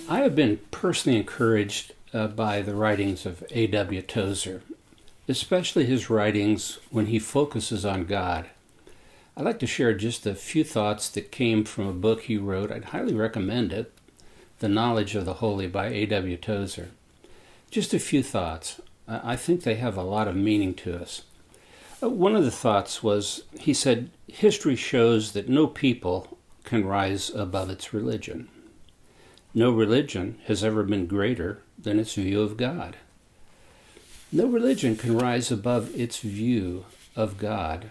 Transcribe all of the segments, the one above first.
I have been personally encouraged by the writings of A.W. Tozer, especially his writings when he focuses on God. I'd like to share just a few thoughts that came from a book he wrote. I'd highly recommend it, The Knowledge of the Holy by A.W. Tozer. Just a few thoughts. I think they have a lot of meaning to us. One of the thoughts was, he said, history shows that no people can rise above its religion. No religion has ever been greater than its view of God. No religion can rise above its view of God.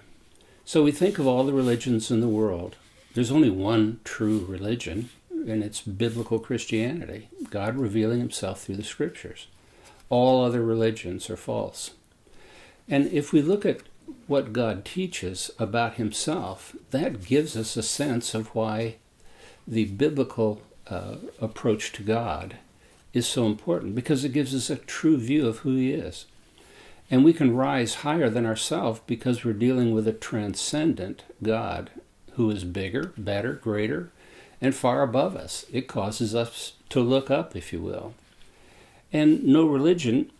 So we think of all the religions in the world. There's only one true religion, and it's biblical Christianity, God revealing himself through the scriptures. All other religions are false. And if we look at what God teaches about himself, that gives us a sense of why the biblical approach to God is so important, because it gives us a true view of who he is. And we can rise higher than ourselves because we're dealing with a transcendent God who is bigger, better, greater, and far above us. It causes us to look up, if you will. And no religion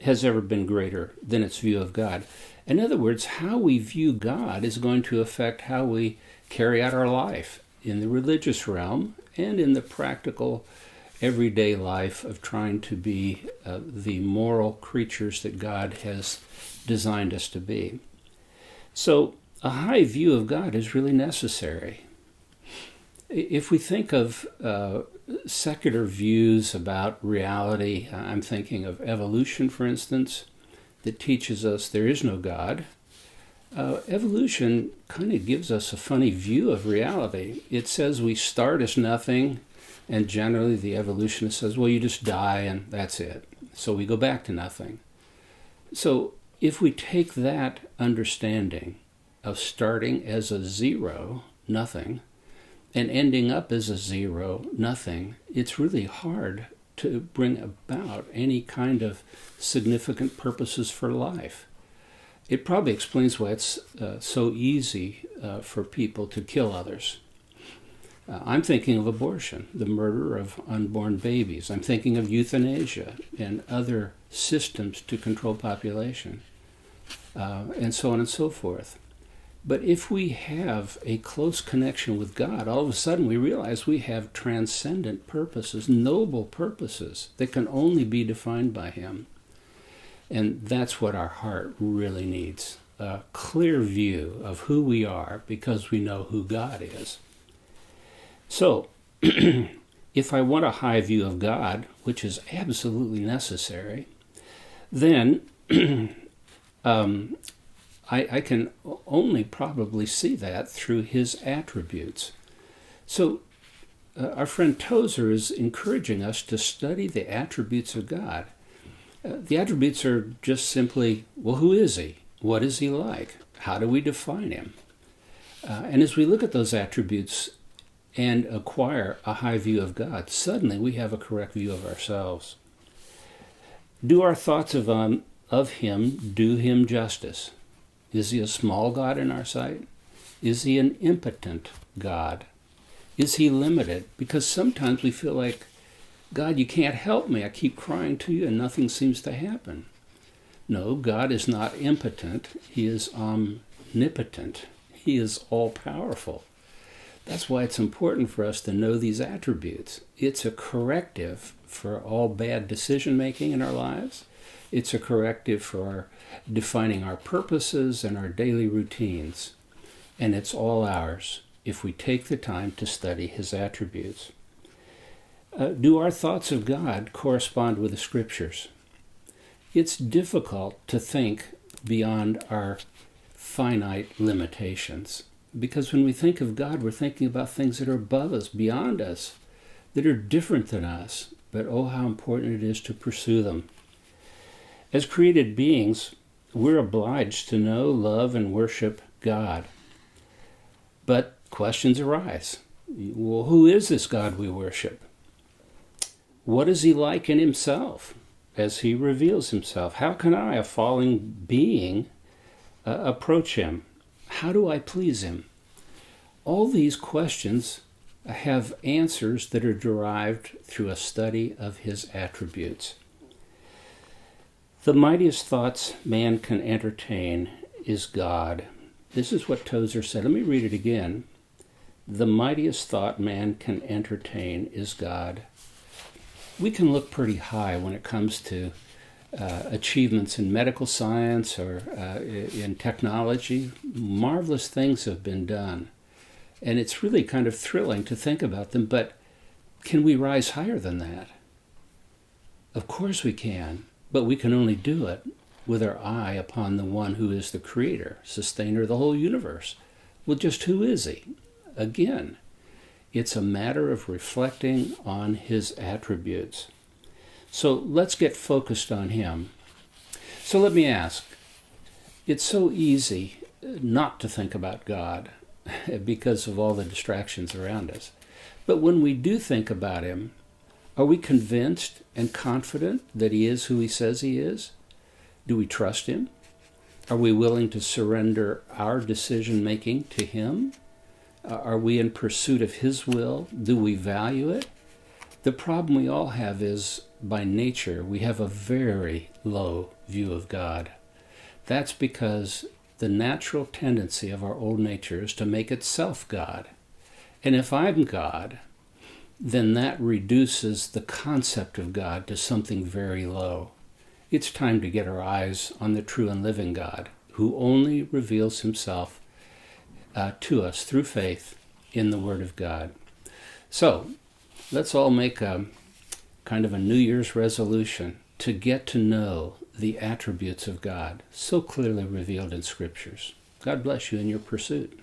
has ever been greater than its view of God. In other words, how we view God is going to affect how we carry out our life in the religious realm and in the practical, everyday life of trying to be the moral creatures that God has designed us to be. So a high view of God is really necessary. If we think of secular views about reality, I'm thinking of evolution, for instance, that teaches us there is no God. Evolution kind of gives us a funny view of reality. It says we start as nothing, and generally the evolutionist says, well, you just die and that's it. So we go back to nothing. So if we take that understanding of starting as a zero, nothing, and ending up as a zero, nothing, it's really hard to bring about any kind of significant purposes for life. It probably explains why it's so easy for people to kill others. I'm thinking of abortion, the murder of unborn babies. I'm thinking of euthanasia and other systems to control population, and so on and so forth. But if we have a close connection with God, all of a sudden we realize we have transcendent purposes, noble purposes that can only be defined by him. And that's what our heart really needs, a clear view of who we are because we know who God is. So, if I want a high view of God, which is absolutely necessary, then I can only probably see that through his attributes. So our friend Tozer is encouraging us to study the attributes of God. The attributes are just simply, well, who is he? What is he like? How do we define him? And as we look at those attributes and acquire a high view of God, suddenly we have a correct view of ourselves. Do our thoughts of him do him justice? Is he a small God in our sight? Is he an impotent God? Is he limited? Because sometimes we feel like, God, you can't help me. I keep crying to you and nothing seems to happen. No, God is not impotent. He is omnipotent. He is all-powerful. That's why it's important for us to know these attributes. It's a corrective for all bad decision-making in our lives. It's a corrective for defining our purposes and our daily routines. And it's all ours if we take the time to study his attributes. Do our thoughts of God correspond with the scriptures? It's difficult to think beyond our finite limitations, because when we think of God, we're thinking about things that are above us, beyond us, that are different than us. But oh, how important it is to pursue them. As created beings, we're obliged to know, love, and worship God. But questions arise. Well, who is this God we worship? What is he like in himself as he reveals himself? How can I, a fallen being, approach him? How do I please him? All these questions have answers that are derived through a study of his attributes. The mightiest thoughts man can entertain is God. This is what Tozer said. Let me read it again. The mightiest thought man can entertain is God. We can look pretty high when it comes to achievements in medical science or in technology. Marvelous things have been done. And it's really kind of thrilling to think about them, but can we rise higher than that? Of course we can, but we can only do it with our eye upon the one who is the creator, sustainer of the whole universe. Well, just who is he? Again, it's a matter of reflecting on his attributes. So let's get focused on him. So let me ask, it's so easy not to think about God because of all the distractions around us. But when we do think about him, are we convinced and confident that he is who he says he is? Do we trust him? Are we willing to surrender our decision-making to him? Are we in pursuit of his will? Do we value it? The problem we all have is, by nature, we have a very low view of God. That's because the natural tendency of our old nature is to make itself God. And if I'm God, then that reduces the concept of God to something very low. It's time to get our eyes on the true and living God, who only reveals himself to us through faith in the Word of God. So, let's all make a kind of a New Year's resolution to get to know the attributes of God, so clearly revealed in Scriptures. God bless you in your pursuit.